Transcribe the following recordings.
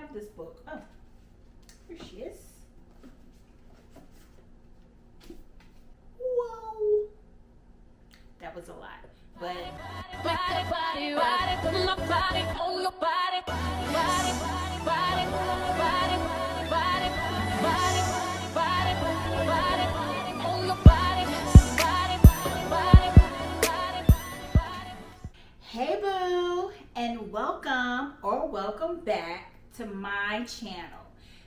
have this book. Oh, here she is. Whoa. That was a lot. But hey boo, and welcome back to my channel.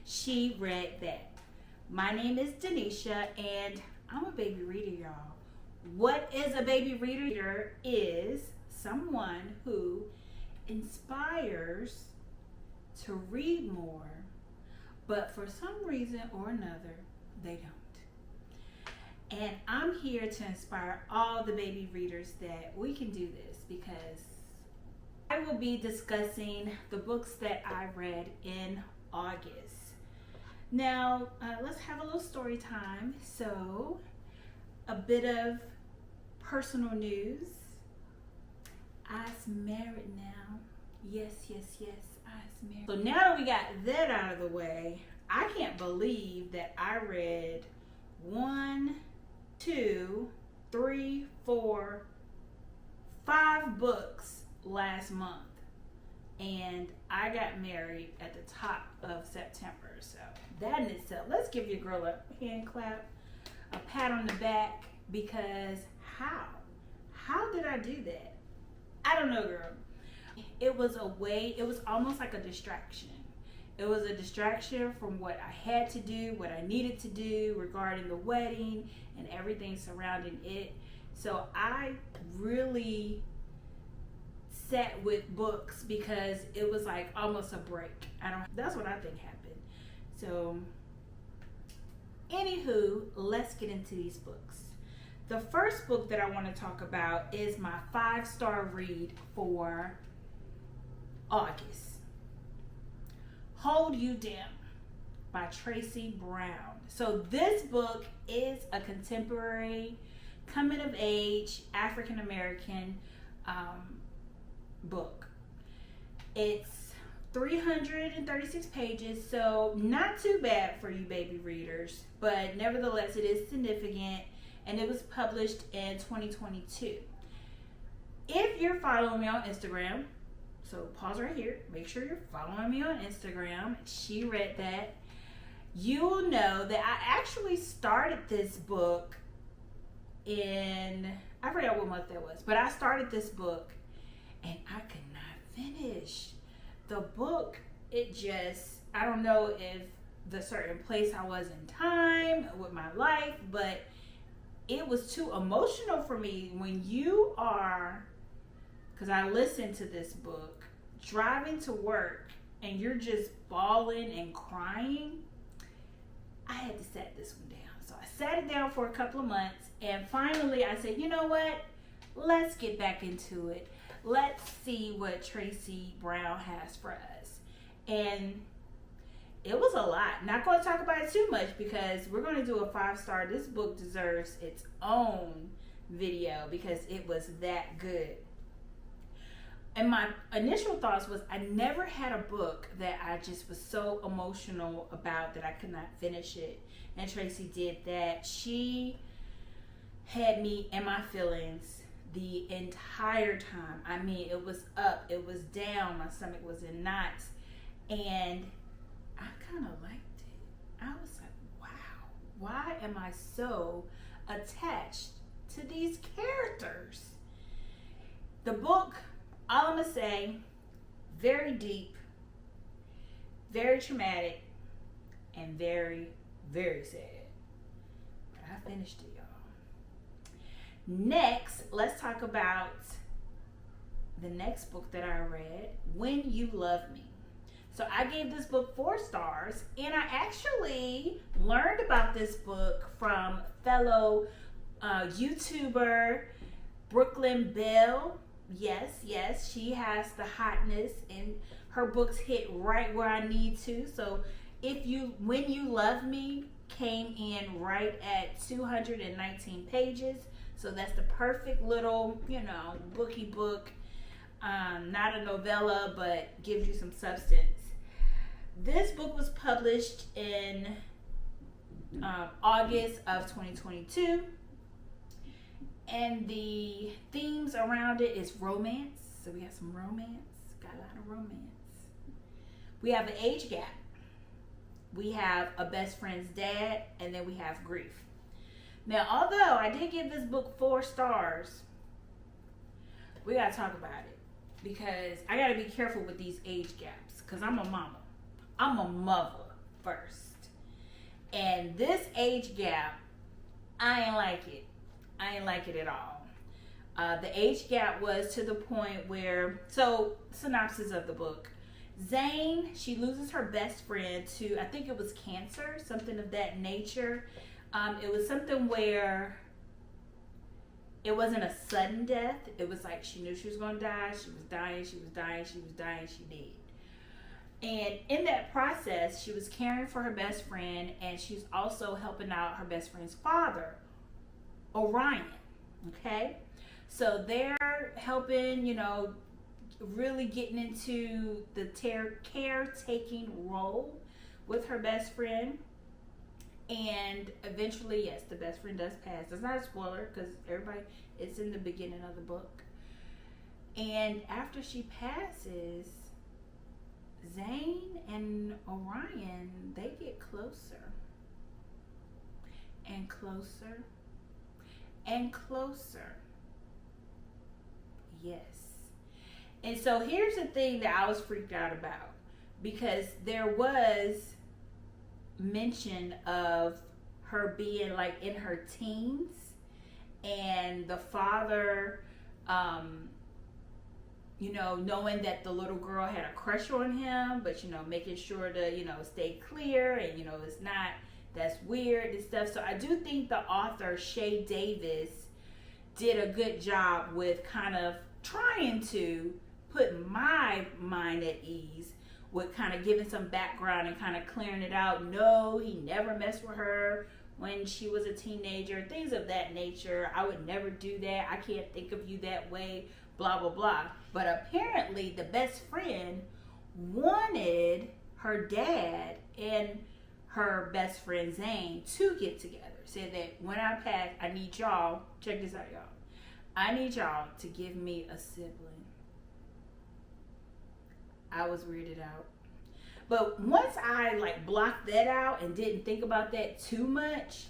She Read That. My name is Denisha and I'm a baby reader, y'all. What is a baby reader? Is someone who inspires to read more, but for some reason or another, they don't. And I'm here to inspire all the baby readers that we can do this, because I will be discussing the books that I read in August. Now, let's have a little story time. So, a bit of personal news. I's married now. Yes, I's married. So now that we got that out of the way, I can't believe that I read 1, 2, 3, 4, 5 books last month. And I got married at the top of September. So that in itself, let's give your girl a hand clap, a pat on the back, because how did I do that? I don't know, girl. It was almost like a distraction. It was a distraction from what I had to do, what I needed to do regarding the wedding and everything surrounding it. So I really sat with books because it was like almost a break. That's what I think happened. So anywho, let's get into these books. The first book that I want to talk about is my 5-star read for August. Hold You Down by Tracy Brown. So this book is a contemporary, coming of age, African American book. It's 336 pages, so not too bad for you baby readers, but nevertheless it is significant, and it was published in 2022. If you're following me on Instagram, so pause right here, make sure you're following me on Instagram, She Read That, you'll know that I actually started this book in, I forgot what month that was, but I started this book and I could not finish. The book, I don't know if the certain place I was in time with my life, but it was too emotional for me when you are, because I listened to this book, driving to work, and you're just bawling and crying. I had to set this one down. So I sat it down for a couple of months, and finally I said, you know what? Let's get back into it. Let's see what Tracy Brown has for us. And it was a lot. Not going to talk about it too much because we're going to do a 5-star. This book deserves its own video because it was that good. And my initial thoughts was I never had a book that I just was so emotional about that I could not finish it. And Tracy did that. She had me in my feelings the entire time. I mean, it was up, it was down, my stomach was in knots, and I kind of liked it. I was like, wow, why am I so attached to these characters? The book, all I'm gonna say, very deep, very traumatic, and very, very sad. But I finished it, y'all. Next, let's talk about the next book that I read, When You Love Me. So I gave this book 4 stars, and I actually learned about this book from fellow YouTuber Brooklyn Bell. Yes, she has the hotness, and her books hit right where I need to. So When You Love Me came in right at 219 pages. So that's the perfect little, booky book. Not a novella, but gives you some substance. This book was published in August of 2022. And the themes around it is romance. So we have some romance. Got a lot of romance. We have an age gap. We have a best friend's dad. And then we have grief. Now, although I did give this book 4 stars, we got to talk about it. Because I got to be careful with these age gaps. Because I'm a mama. I'm a mother first. And this age gap, I ain't like it. I ain't like it at all. The age gap was to the point where, so synopsis of the book. Zane, she loses her best friend to, I think it was cancer, something of that nature. It was something where it wasn't a sudden death. It was like she knew she was going to die. She was dying, she was dying, she was dying, she did. And in that process, she was caring for her best friend, and she's also helping out her best friend's father, Orion. Okay? So they're helping, you know, really getting into the caretaking role with her best friend. And eventually, yes, the best friend does pass. It's not a spoiler because everybody, it's in the beginning of the book. And after she passes, Zane and Orion, they get closer and closer and closer. Yes. And so here's the thing that I was freaked out about, because there was mention of her being like in her teens, and the father, you know, knowing that the little girl had a crush on him, but, you know, making sure to, you know, stay clear and, you know, it's not, that's weird and stuff. So I do think the author, Shay Davis, did a good job with kind of trying to put my mind at ease with kind of giving some background and kind of clearing it out. No, he never messed with her when she was a teenager, things of that nature. I would never do that. I can't think of you that way, blah, blah, blah. But apparently the best friend wanted her dad and her best friend Zane to get together. Said that when I pass, I need y'all, check this out, y'all. I need y'all to give me a sibling. I was weirded out. But once I like blocked that out and didn't think about that too much,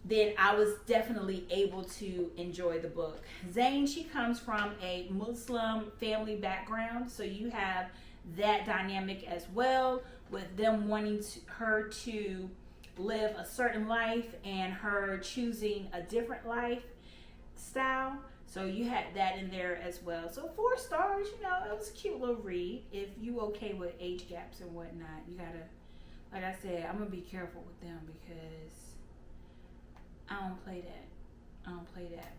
then I was definitely able to enjoy the book. Zane, she comes from a Muslim family background, so you have that dynamic as well, with them wanting her to live a certain life and her choosing a different lifestyle. So you had that in there as well. So 4 stars, you know, it was a cute little read. If you okay with age gaps and whatnot, you gotta, like I said, I'm gonna be careful with them because I don't play that. I don't play that.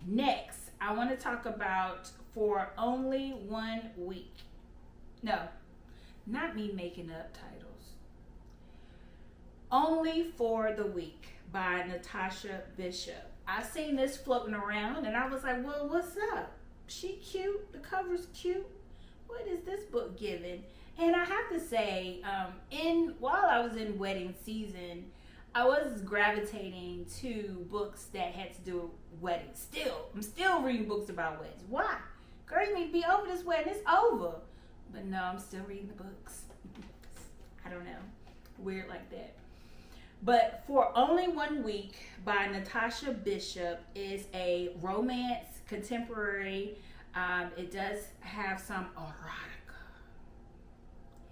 Next, I want to talk about For Only 1 Week. No, not me making up titles. Only for the Week by Natasha Bishop. I seen this floating around and I was like, well, what's up? She cute. The cover's cute. What is this book giving? And I have to say, while I was in wedding season, I was gravitating to books that had to do with weddings. I'm still reading books about weddings. Why? Girl, you need to be over this wedding. It's over. But no, I'm still reading the books. I don't know. Weird like that. But For Only 1 Week by Natasha Bishop is a romance, contemporary. It does have some erotica.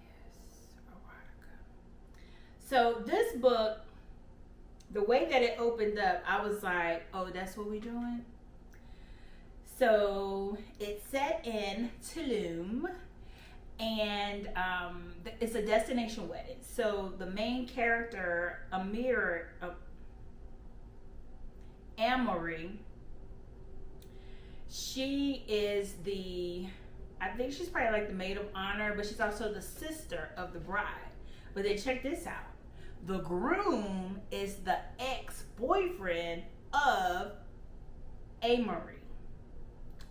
Yes, erotica. So this book, the way that it opened up, I was like, oh, that's what we're doing? So it's set in Tulum. And it's a destination wedding. So the main character, Amory, she is I think she's probably like the maid of honor, but she's also the sister of the bride. But then check this out. The groom is the ex-boyfriend of Amory.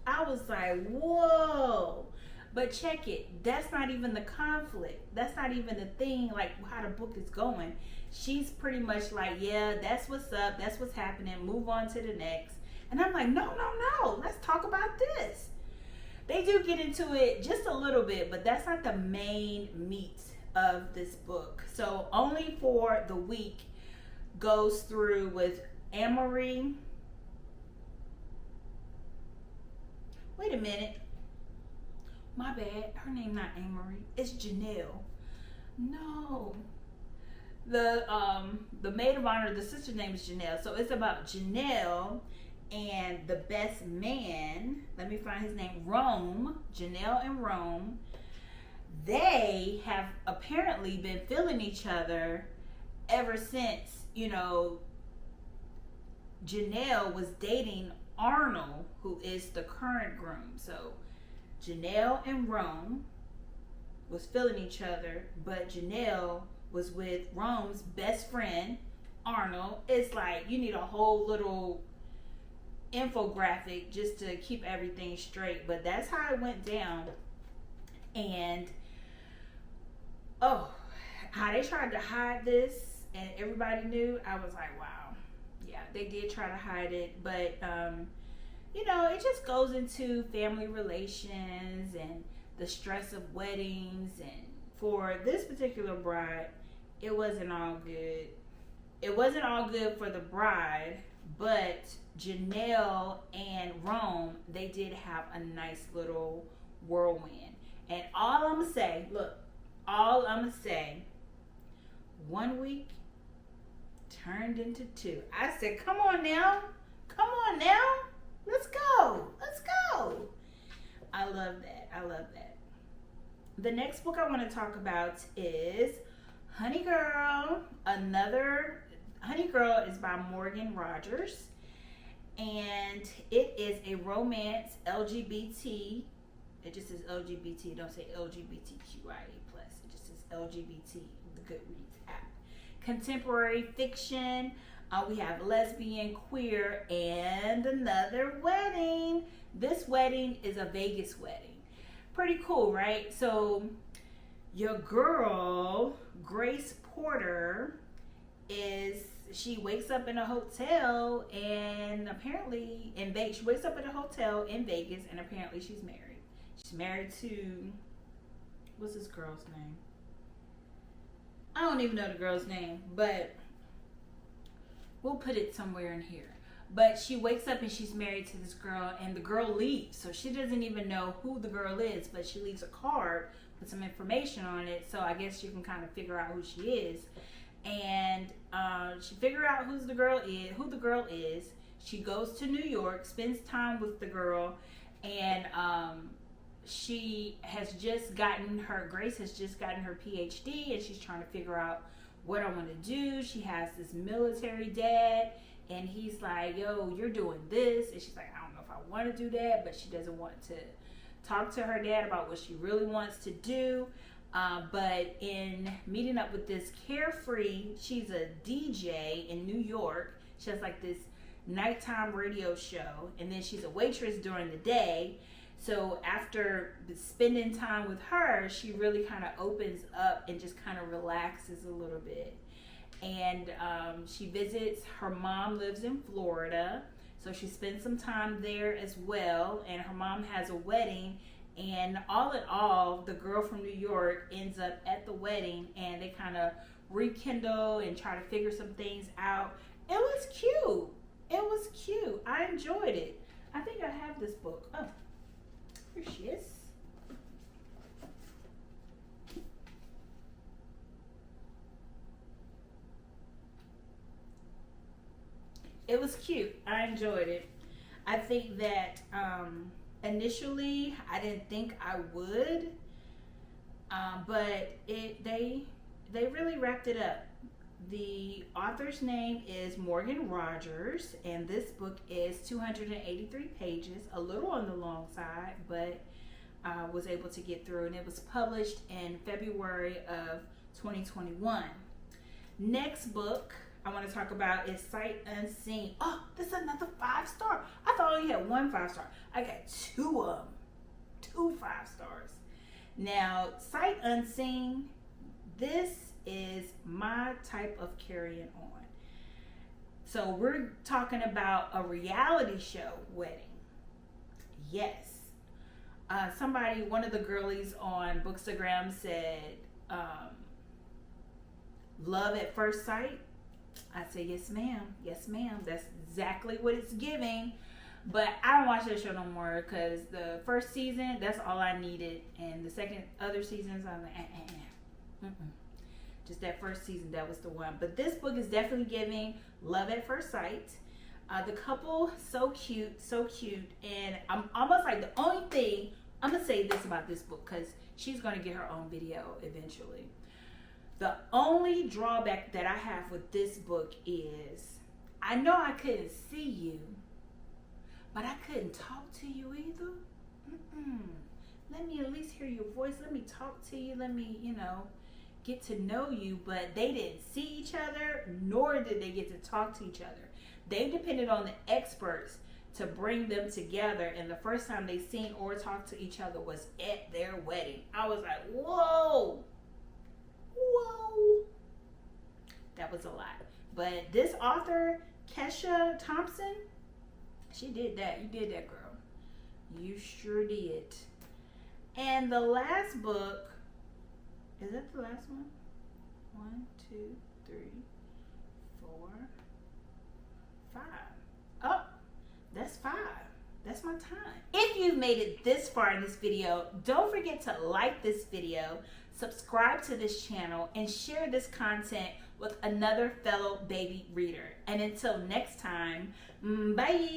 I was like, whoa. But check it, that's not even the conflict. That's not even the thing, like how the book is going. She's pretty much like, yeah, that's what's up, that's what's happening, move on to the next. And I'm like, no, let's talk about this. They do get into it just a little bit, but that's not the main meat of this book. So Only for the Week goes through with Amory. Wait a minute. My bad. Her name not Amory. It's Janelle. No. The maid of honor, the sister's name is Janelle. So it's about Janelle and the best man. Let me find his name. Rome. Janelle and Rome. They have apparently been feeling each other ever since, Janelle was dating Arnold, who is the current groom. So Janelle and Rome was feeling each other, but Janelle was with Rome's best friend, Arnold. It's like you need a whole little infographic just to keep everything straight, but that's how it went down. And how they tried to hide this and everybody knew. I was like, wow, yeah, they did try to hide it, but it just goes into family relations and the stress of weddings. And for this particular bride, it wasn't all good. It wasn't all good for the bride, but Janelle and Rome, they did have a nice little whirlwind. And all I'm gonna say, 1 week turned into 2. I said, come on now, let's go. I love that. The next book I want to talk about is Honey Girl. Honey Girl is by Morgan Rogers, and it is a romance LGBT. It just says LGBT. Don't say LGBTQIA+. It just says LGBT, the Goodreads app. Contemporary fiction. We have lesbian, queer, and another wedding. This wedding is a Vegas wedding. Pretty cool, right? So your girl, Grace Porter, she wakes up in a hotel, and apparently she wakes up in a hotel in Vegas, and apparently she's married. She's married to, what's this girl's name? I don't even know the girl's name, but we'll put it somewhere in here. But she wakes up and she's married to this girl, and the girl leaves. So she doesn't even know who the girl is, but she leaves a card with some information on it. So I guess you can kind of figure out who she is. And she figures out who the girl is. She goes to New York, spends time with the girl, and Grace has just gotten her PhD, and she's trying to figure out what I want to do. She has this military dad, and he's like, yo, you're doing this. And she's like, I don't know if I want to do that, but she doesn't want to talk to her dad about what she really wants to do. But in meeting up with this Carefree, she's a DJ in New York. She has like this nighttime radio show, and then she's a waitress during the day. So after spending time with her, she really kind of opens up and just kind of relaxes a little bit. And she visits, her mom lives in Florida, so she spends some time there as well. And her mom has a wedding, and all in all, the girl from New York ends up at the wedding, and they kind of rekindle and try to figure some things out. It was cute. I enjoyed it. I think I have this book. Oh, here she is. It was cute. I enjoyed it. I think that initially I didn't think I would, but they really wrapped it up. The author's name is Morgan Rogers, and this book is 283 pages, a little on the long side, but I was able to get through, and it was published in February of 2021. Next book I want to talk about is Sight Unseen. Oh, this is another 5-star. I thought I only had one 5-star. I got 2 of them. 2 5 stars. Now, sight unseen, this is my type of carrying on. So we're talking about a reality show wedding. Yes. One of the girlies on Bookstagram said, love at first sight. I said, yes ma'am, yes ma'am. That's exactly what it's giving. But I don't watch that show no more because the first season, that's all I needed. And the other seasons, I'm like, just that first season, that was the one. But this book is definitely giving love at first sight. The couple, so cute. And I'm almost like, the only thing, I'm going to say this about this book because she's going to get her own video eventually. The only drawback that I have with this book is, I know I couldn't see you, but I couldn't talk to you either. Let me at least hear your voice. Let me talk to you. Let me, get to know you. But they didn't see each other, nor did they get to talk to each other. They depended on the experts to bring them together. And the first time they seen or talked to each other was at their wedding. I was like, whoa. That was a lot. But this author, Kesha Thompson, she did that. You did that, girl. You sure did. And the last book, is that the last one? 1, 2, 3, 4, 5. Oh, that's 5. That's my time. If you've made it this far in this video, don't forget to like this video, subscribe to this channel, and share this content with another fellow baby reader. And until next time, bye.